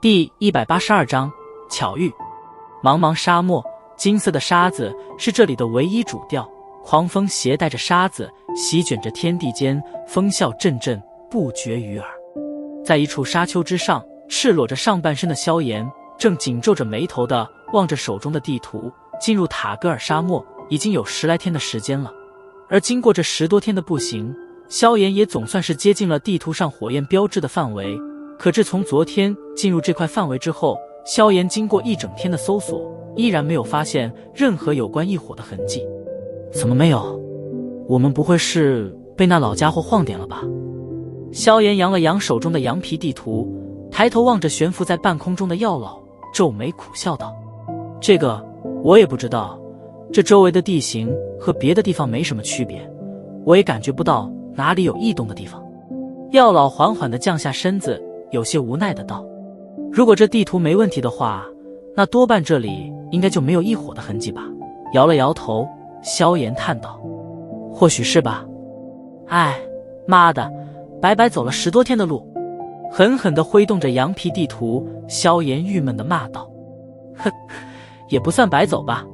第182章巧遇。茫茫沙漠，金色的沙子是这里的唯一主调，狂风携带着沙子席卷着天地间，风啸阵阵，不绝于耳。在一处沙丘之上，赤裸着上半身的萧炎正紧皱着眉头地望着手中的地图。进入塔格尔沙漠已经有10来天的时间了，而经过这10多天的步行，萧炎也总算是接近了地图上火焰标志的范围。可自从昨天进入这块范围之后，萧炎经过一整天的搜索，依然没有发现任何有关异火的痕迹。怎么没有？我们不会是被那老家伙晃点了吧？萧炎扬了扬手中的羊皮地图，抬头望着悬浮在半空中的药老，皱眉苦笑道：这个我也不知道，这周围的地形和别的地方没什么区别，我也感觉不到哪里有异动的地方。药老缓缓地降下身子，有些无奈的道：如果这地图没问题的话，那多半这里应该就没有异火的痕迹吧。摇了摇头，萧炎叹道：或许是吧。哎，妈的，白白走了10多天的路。狠狠地挥动着羊皮地图，萧炎郁闷地骂道：哼，也不算白走吧，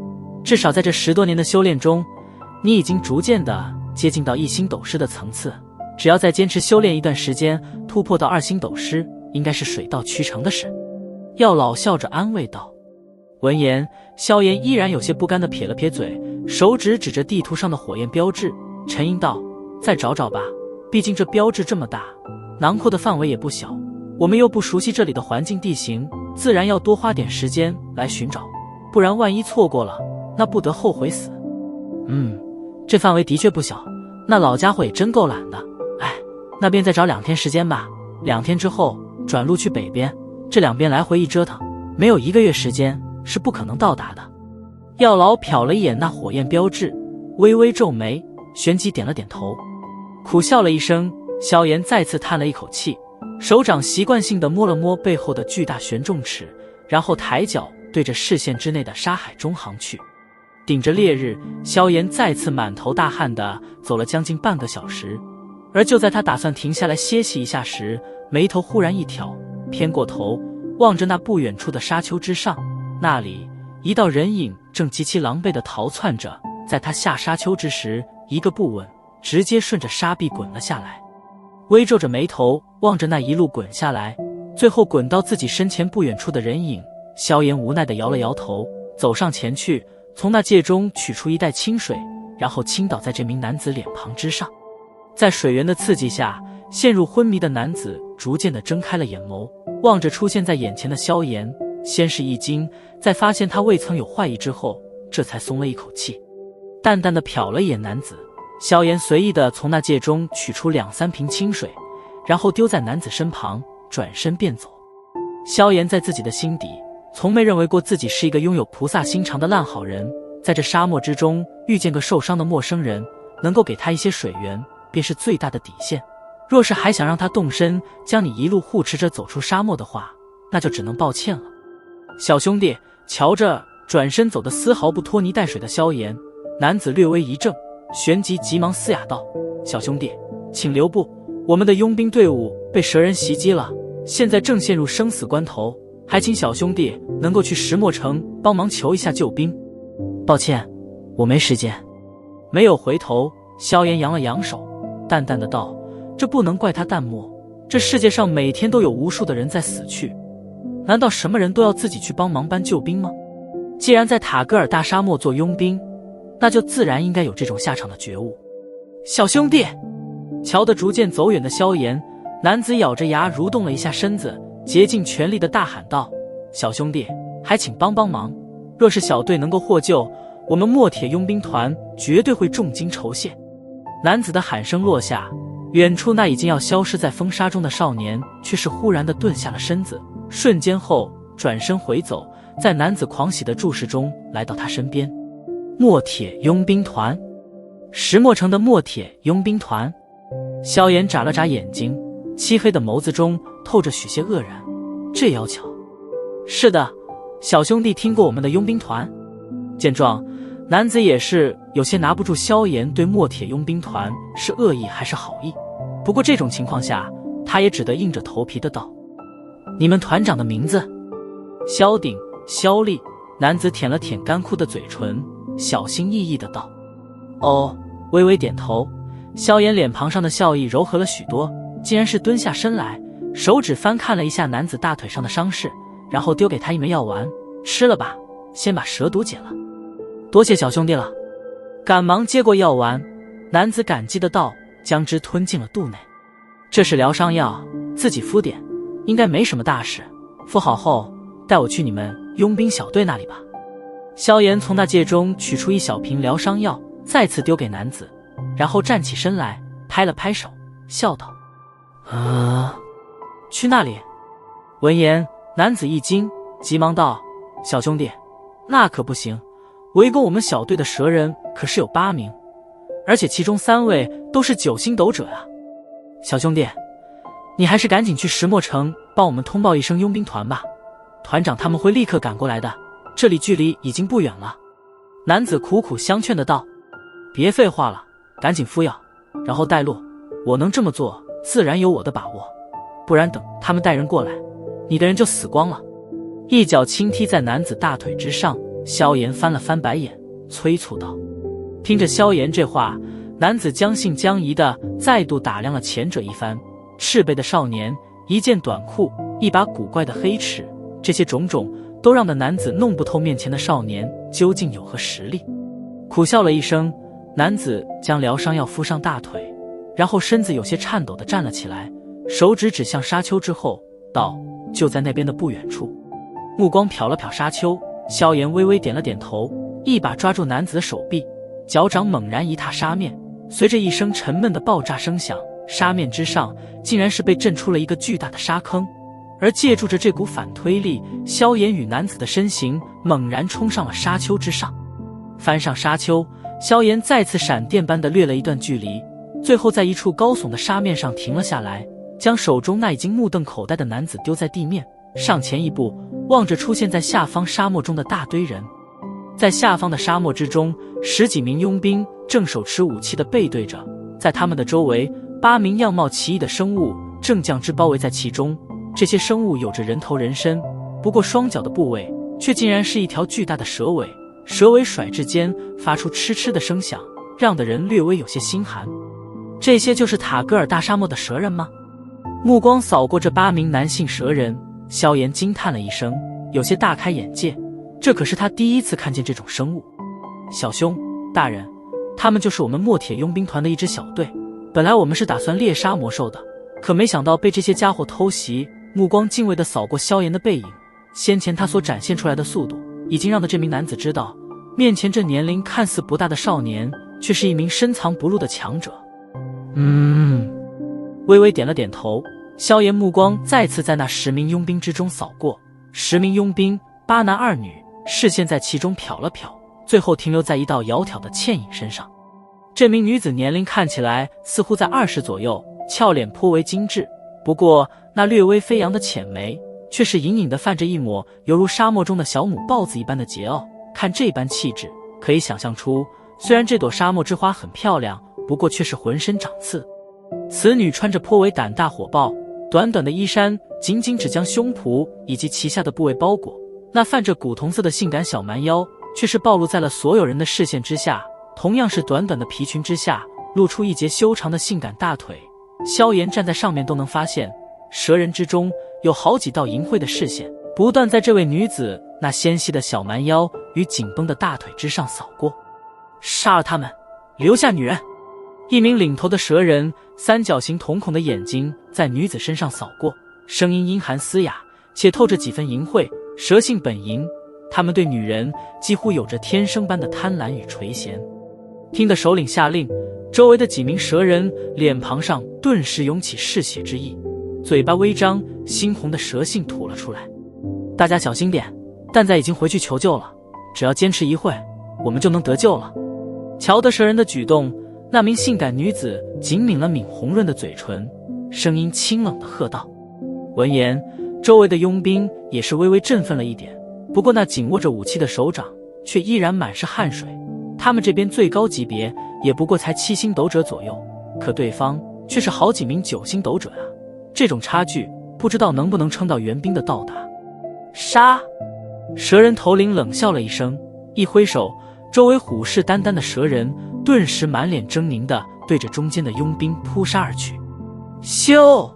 至少在这10多年的修炼中，你已经逐渐地接近到1星斗师的层次，只要再坚持修炼一段时间，突破到2星斗师应该是水到渠成的事。药老笑着安慰道。闻言，萧炎依然有些不甘地撇了撇嘴，手指指着地图上的火焰标志，沉吟道：再找找吧，毕竟这标志这么大，囊括的范围也不小，我们又不熟悉这里的环境地形，自然要多花点时间来寻找，不然万一错过了，那不得后悔死。这范围的确不小，那老家伙也真够懒的。哎，那边再找2天时间吧，2天之后转路去北边，这两边来回一折腾，没有1个月时间是不可能到达的。药老瞟了一眼那火焰标志，微微皱眉，旋即点了点头，苦笑了一声。萧炎再次叹了一口气，手掌习惯性地摸了摸背后的巨大玄重尺，然后抬脚对着视线之内的沙海中航去。顶着烈日，萧炎再次满头大汗地走了将近半个小时，而就在他打算停下来歇息一下时，眉头忽然一挑，偏过头望着那不远处的沙丘之上，那里一道人影正极其狼狈地逃窜着，在他下沙丘之时，一个不稳，直接顺着沙壁滚了下来。微皱着眉头望着那一路滚下来，最后滚到自己身前不远处的人影，萧炎无奈地摇了摇头，走上前去，从那戒中取出一袋清水，然后倾倒在这名男子脸庞之上。在水源的刺激下，陷入昏迷的男子逐渐地睁开了眼眸，望着出现在眼前的萧炎，先是一惊，在发现他未曾有坏意之后，这才松了一口气。淡淡地瞟了一眼男子，萧炎随意地从那戒中取出2、3瓶清水，然后丢在男子身旁，转身便走。萧炎在自己的心底从没认为过自己是一个拥有菩萨心肠的烂好人，在这沙漠之中遇见个受伤的陌生人，能够给他一些水源便是最大的底线，若是还想让他动身将你一路护持着走出沙漠的话，那就只能抱歉了。小兄弟，瞧着转身走得丝毫不拖泥带水的萧炎，男子略微一怔，旋即急忙嘶哑道：小兄弟，请留步，我们的佣兵队伍被蛇人袭击了，现在正陷入生死关头，还请小兄弟能够去石墨城帮忙求一下救兵。抱歉，我没时间。没有回头，萧炎扬了扬手，淡淡的道：这不能怪他淡漠，这世界上每天都有无数的人在死去，难道什么人都要自己去帮忙搬救兵吗？既然在塔格尔大沙漠做佣兵，那就自然应该有这种下场的觉悟。小兄弟，瞧得逐渐走远的萧炎，男子咬着牙蠕动了一下身子，竭尽全力地大喊道：小兄弟，还请帮帮忙，若是小队能够获救，我们墨铁佣兵团绝对会重金酬谢。男子的喊声落下，远处那已经要消失在风沙中的少年却是忽然地顿下了身子，瞬间后转身回走，在男子狂喜的注视中来到他身边。墨铁佣兵团，石墨城的墨铁佣兵团。萧炎眨了眨眼睛，漆黑的眸子中透着许些愕然。这要巧？是的，小兄弟听过我们的佣兵团。见状，男子也是有些拿不住萧炎对墨铁佣兵团是恶意还是好意，不过这种情况下，他也只得硬着头皮的道：你们团长的名字？萧鼎、萧丽。男子舔了舔干枯的嘴唇，小心翼翼的道：哦，微微点头。萧炎脸庞上的笑意柔和了许多，竟然是蹲下身来，手指翻看了一下男子大腿上的伤势，然后丢给他一枚药丸，吃了吧，先把蛇毒解了。多谢小兄弟了。赶忙接过药丸，男子感激的道，将之吞进了肚内。这是疗伤药，自己敷点，应该没什么大事，敷好后带我去你们佣兵小队那里吧。萧炎从那戒中取出一小瓶疗伤药，再次丢给男子，然后站起身来，拍了拍手，笑道：去那里？闻言，男子一惊，急忙道：小兄弟，那可不行，围攻我们小队的蛇人可是有8名，而且其中3位都是9星斗者啊。小兄弟，你还是赶紧去石墨城帮我们通报一声佣兵团吧，团长他们会立刻赶过来的，这里距离已经不远了。男子苦苦相劝的道：别废话了，赶紧敷药，然后带路，我能这么做自然有我的把握，不然等他们带人过来，你的人就死光了。一脚轻踢在男子大腿之上，萧炎翻了翻白眼，催促道。听着萧炎这话，男子将信将疑的再度打量了前者一番，赤背的少年，一件短裤，一把古怪的黑尺，这些种种都让的男子弄不透面前的少年究竟有何实力。苦笑了一声，男子将疗伤药敷上大腿，然后身子有些颤抖地站了起来，手指指向沙丘之后，道：就在那边的不远处。目光瞟了瞟沙丘，萧炎微微点了点头，一把抓住男子的手臂，脚掌猛然一踏沙面，随着一声沉闷的爆炸声响，沙面之上竟然是被震出了一个巨大的沙坑。而借助着这股反推力，萧炎与男子的身形猛然冲上了沙丘之上。翻上沙丘，萧炎再次闪电般的掠了一段距离，最后在一处高耸的沙面上停了下来，将手中那已经目瞪口呆的男子丢在地面，上前一步，望着出现在下方沙漠中的大堆人。在下方的沙漠之中，10几名佣兵正手持武器的背对着，在他们的周围，8名样貌奇异的生物正将之包围在其中。这些生物有着人头人身，不过双脚的部位却竟然是一条巨大的蛇尾，蛇尾甩至间发出嗤嗤的声响，让的人略微有些心寒。这些就是塔格尔大沙漠的蛇人吗？目光扫过这8名男性蛇人，萧炎惊叹了一声，有些大开眼界，这可是他第一次看见这种生物。小兄，大人，他们就是我们墨铁佣兵团的一支小队，本来我们是打算猎杀魔兽的，可没想到被这些家伙偷袭。目光敬畏地扫过萧炎的背影，先前他所展现出来的速度，已经让的这名男子知道，面前这年龄看似不大的少年，却是一名深藏不露的强者。微微点了点头，萧炎目光再次在那10名佣兵之中扫过，10名佣兵，8男2女，视线在其中瞟了瞟，最后停留在一道窈窕的倩影身上。这名女子年龄看起来似乎在20左右，俏脸颇为精致，不过那略微飞扬的浅眉却是隐隐地泛着一抹犹如沙漠中的小母豹子一般的桀骜。看这般气质，可以想象出，虽然这朵沙漠之花很漂亮，不过却是浑身长刺。此女穿着颇为胆大火爆，短短的衣衫仅仅只将胸脯以及其下的部位包裹，那泛着古铜色的性感小蛮腰却是暴露在了所有人的视线之下，同样是短短的皮裙之下露出一截修长的性感大腿。萧炎站在上面都能发现，蛇人之中有好几道银灰的视线不断在这位女子那纤细的小蛮腰与紧绷的大腿之上扫过。杀了他们，留下女人。一名领头的蛇人三角形瞳孔的眼睛在女子身上扫过，声音阴寒嘶哑，且透着几分淫秽。蛇性本淫，他们对女人几乎有着天生般的贪婪与垂涎。听得首领下令，周围的几名蛇人脸庞上顿时涌起嗜血之意，嘴巴微张，猩红的蛇信吐了出来。大家小心点，蛋仔已经回去求救了，只要坚持一会，我们就能得救了。瞧得蛇人的举动，那名性感女子紧抿了抿红润的嘴唇，声音清冷地喝道。闻言，周围的佣兵也是微微振奋了一点，不过那紧握着武器的手掌却依然满是汗水。他们这边最高级别也不过才7星斗者左右，可对方却是好几名9星斗者啊，这种差距不知道能不能撑到援兵的到达。杀！蛇人头领冷笑了一声，一挥手，周围虎视眈眈的蛇人顿时满脸狰狞地对着中间的佣兵扑杀而去。咻！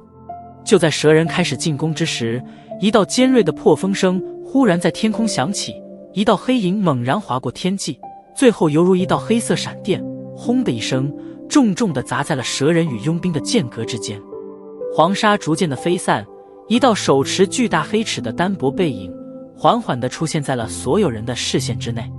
就在蛇人开始进攻之时，一道尖锐的破风声忽然在天空响起，一道黑影猛然划过天际，最后犹如一道黑色闪电，轰的一声，重重地砸在了蛇人与佣兵的间隔之间。黄沙逐渐的飞散，一道手持巨大黑齿的单薄背影缓缓地出现在了所有人的视线之内。